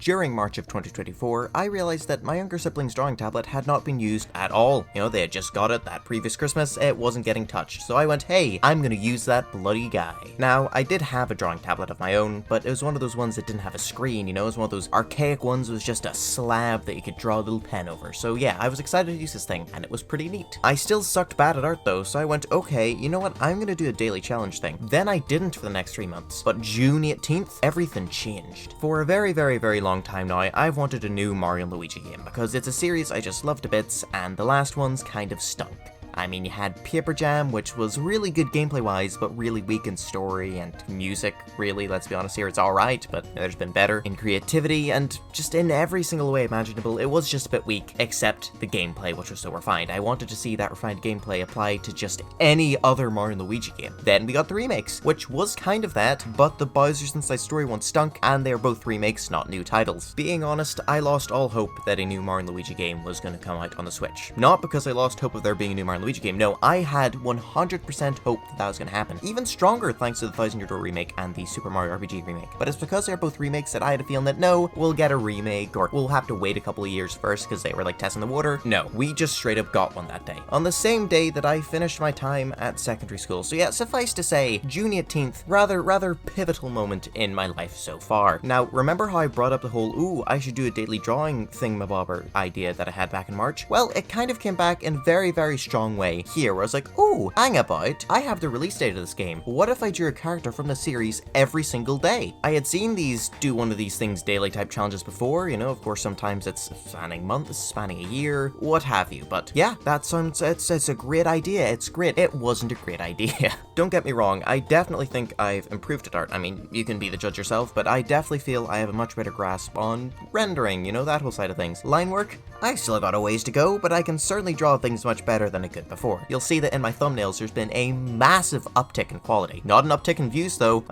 during March of 2024, I realized that my younger sibling's drawing tablet had not been used at all. You know, they had just got it that previous Christmas, it wasn't getting touched. So I went, hey, I'm gonna use that bloody guy. Now, I did have a drawing tablet of my own, but it was one of those ones that didn't have a screen, you know, it was one of those archaic ones, it was just a slab that you could draw a little pen over. So yeah, I was excited to use this thing, and it was pretty neat. I still sucked bad at art though, so I went, okay, you know what, I'm gonna do a daily challenge thing. Then I didn't for the next 3 months, but June 18th, everything changed. For a very long time now, I've wanted a new Mario and Luigi game, because it's a series I just love to bits, and the last ones kind of stunk. I mean, you had Paper Jam, which was really good gameplay-wise, but really weak in story and music, really, let's be honest here, it's alright, but there's been better in creativity, and just in every single way imaginable, it was just a bit weak, except the gameplay, which was so refined. I wanted to see that refined gameplay applied to just any other Mario and Luigi game. Then we got the remakes, which was kind of that, but the Bowser's Inside Story one stunk, and they're both remakes, not new titles. Being honest, I lost all hope that a new Mario and Luigi game was going to come out on the Switch. Not because I lost hope of there being a new Mario and Luigi game, no, I had 100% hope that was going to happen. Even stronger thanks to the Thousand Year Door remake and the Super Mario RPG remake. But it's because they're both remakes that I had a feeling that no, we'll get a remake, or we'll have to wait a couple of years first because they were like testing the water. No, we just straight up got one that day. On the same day that I finished my time at secondary school. So yeah, suffice to say, June 18th, rather pivotal moment in my life so far. Now, remember how I brought up the whole, ooh, I should do a daily drawing thingamabobber idea that I had back in March? Well, it kind of came back in a very strong way here, where I was like, oh, hang about, I have the release date of this game. What if I drew a character from the series every single day? I had seen these do one of these things daily type challenges before, you know, of course sometimes it's spanning months, spanning a year, what have you, but yeah, that sounds, it's a great idea, it's great. It wasn't a great idea. Don't get me wrong, I definitely think I've improved at art. I mean, you can be the judge yourself, but I definitely feel I have a much better grasp on rendering, you know, that whole side of things. Line work, I still got a ways to go, but I can certainly draw things much better than I could before. You'll see that in my thumbnails there's been a massive uptick in quality. Not an uptick in views though.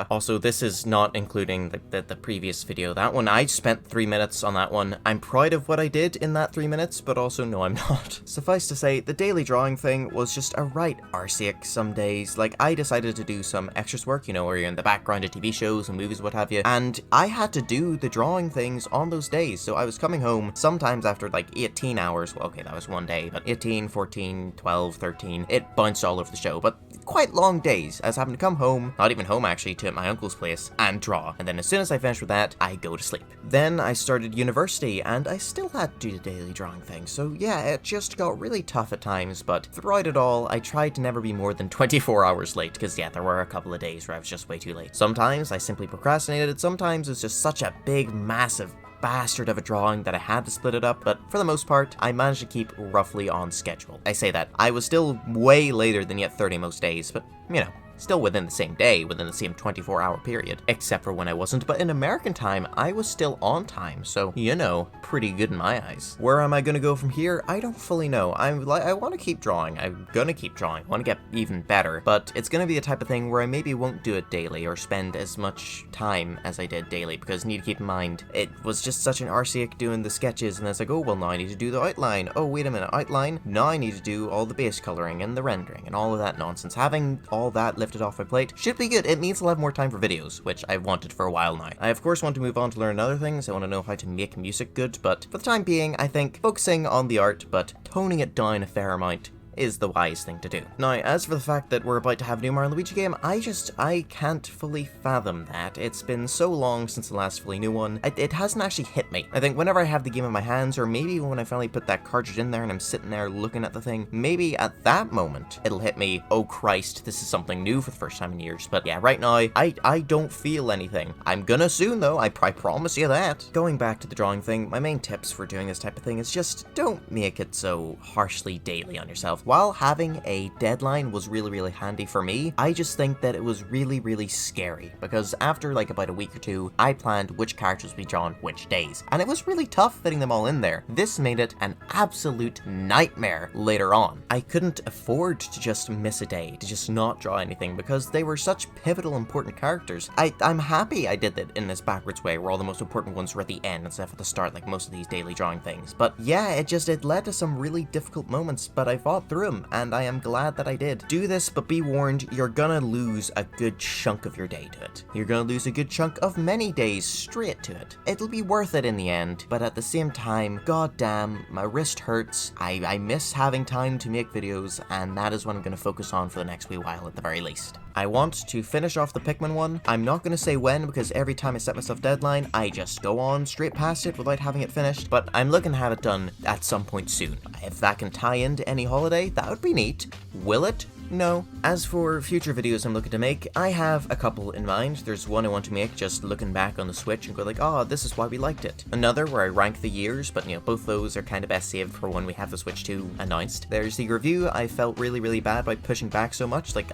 Also this is not including the previous video. That one, I spent 3 minutes on that one. I'm proud of what I did in that 3 minutes, but also no, I'm not. Suffice to say, the daily drawing thing was just a right arseac some days. Like, I decided to do some extras work, you know, where you're in the background of TV shows and movies, what have you, and I had to do the drawing things on those days. So I was coming home sometimes after like 18 hours. Well, okay, that was one day, but 18, 14, 12, 13, it bounced all over the show, but quite long days. I was having to come home, not even home actually, to my uncle's place and draw. And then as soon as I finished with that, I go to sleep. Then I started university and I still had to do the daily drawing thing. So yeah, it just got really tough at times, but throughout it all, I tried to never be more than 24 hours late, because yeah, there were a couple of days where I was just way too late. Sometimes I simply procrastinated, sometimes it's just such a big, massive bastard of a drawing that I had to split it up, but for the most part, I managed to keep roughly on schedule. I say that, I was still way later than yet 30 most days, but you know, still within the same day, within the same 24-hour period, except for when I wasn't, but in American time, I was still on time, so, you know, pretty good in my eyes. Where am I gonna go from here? I don't fully know. I want to keep drawing. I'm gonna keep drawing. I want to get even better, but it's gonna be a type of thing where I maybe won't do it daily or spend as much time as I did daily, because you need to keep in mind, it was just such an arseac doing the sketches, and it's like, oh, well, now I need to do the outline. Oh, wait a minute, outline? Now I need to do all the base coloring and the rendering and all of that nonsense. Having all that lifted off my plate should be good. It means I'll have more time for videos, which I've wanted for a while now. I of course want to move on to learn other things. I want to know how to make music good, but for the time being, I think focusing on the art, but toning it down a fair amount is the wise thing to do. Now, as for the fact that we're about to have a new Mario and Luigi game, I can't fully fathom that. It's been so long since the last fully new one, it hasn't actually hit me. I think whenever I have the game in my hands, or maybe when I finally put that cartridge in there and I'm sitting there looking at the thing, maybe at that moment, it'll hit me, oh Christ, this is something new for the first time in years. But yeah, right now, I don't feel anything. I'm gonna soon though, I promise you that. Going back to the drawing thing, my main tips for doing this type of thing is just don't make it so harshly daily on yourself. While having a deadline was really handy for me, I just think that it was really scary, because after like about a week or two, I planned which characters would be drawn which days, and it was really tough fitting them all in there. This made it an absolute nightmare later on. I couldn't afford to just miss a day, to just not draw anything, because they were such pivotal, important characters. I'm happy I did that in this backwards way, where all the most important ones were at the end instead of at the start, like most of these daily drawing things. But yeah, it led to some really difficult moments, but I fought through the room, and I am glad that I did. Do this, but be warned, you're gonna lose a good chunk of your day to it. You're gonna lose a good chunk of many days straight to it. It'll be worth it in the end, but at the same time, goddamn, my wrist hurts. I miss having time to make videos, and that is what I'm gonna focus on for the next wee while at the very least. I want to finish off the Pikmin one. I'm not gonna say when, because every time I set myself a deadline, I just go on straight past it without having it finished, but I'm looking to have it done at some point soon. If that can tie into any holiday, that would be neat. Will it? No. As for future videos I'm looking to make, I have a couple in mind. There's one I want to make just looking back on the Switch and go like, oh, this is why we liked it. Another where I rank the years, but both those are kind of best saved for when we have the Switch 2 announced. There's the review. I felt really bad by pushing back so much. Like,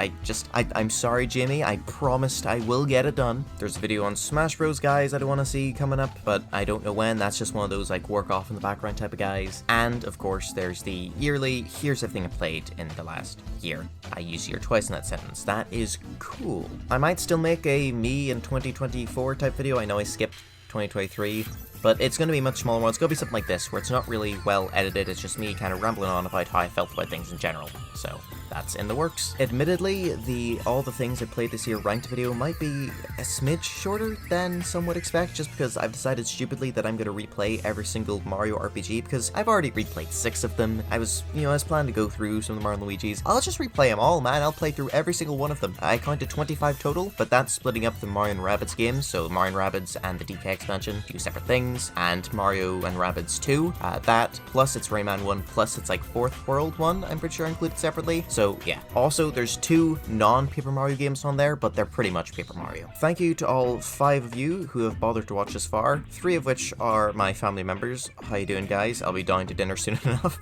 I'm sorry, Jamie. I promised I will get it done. There's a video on Smash Bros, guys, I don't want to see coming up, but I don't know when. That's just one of those, like, work off in the background type of guys. And, of course, there's the yearly, here's everything I played in the last year. I use year twice in that sentence. That is cool. I might still make a me in 2024 type video. I know I skipped 2023, but it's going to be a much smaller one. It's going to be something like this, where it's not really well edited. It's just me kind of rambling on about how I felt about things in general. So that's in the works. Admittedly, all the things I played this year ranked video might be a smidge shorter than some would expect, just because I've decided stupidly that I'm going to replay every single Mario RPG, because I've already replayed 6 of them. I was planning to go through some of the Mario and Luigi's. I'll just replay them all, man. I'll play through every single one of them. I counted 25 total, but that's splitting up the Mario and Rabbids games, so Mario and Rabbids and the DK expansion, 2 separate things, and Mario and Rabbids 2, that, plus it's Rayman 1, plus it's like 4th World 1, I'm pretty sure included separately. So yeah. Also, there's 2 non-Paper Mario games on there, but they're pretty much Paper Mario. Thank you to all 5 of you who have bothered to watch this far, 3 of which are my family members. How you doing, guys? I'll be down to dinner soon enough.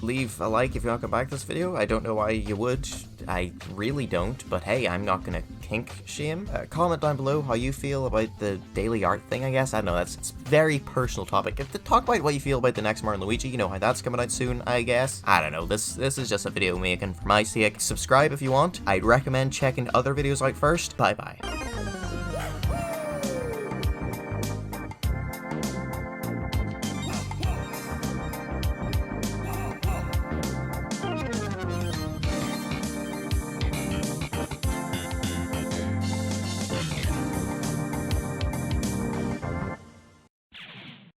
Leave a like if you want to come back to this video. I don't know why you would. I really don't, but hey, I'm not gonna kink shame. Comment down below how you feel about the daily art thing, I guess. I don't know, it's a very personal topic. If to talk about what you feel about the next Mario and Luigi, you know how that's coming out soon, I guess. I don't know, this is just a video making for my sake. Subscribe if you want. I'd recommend checking other videos out first. Bye bye.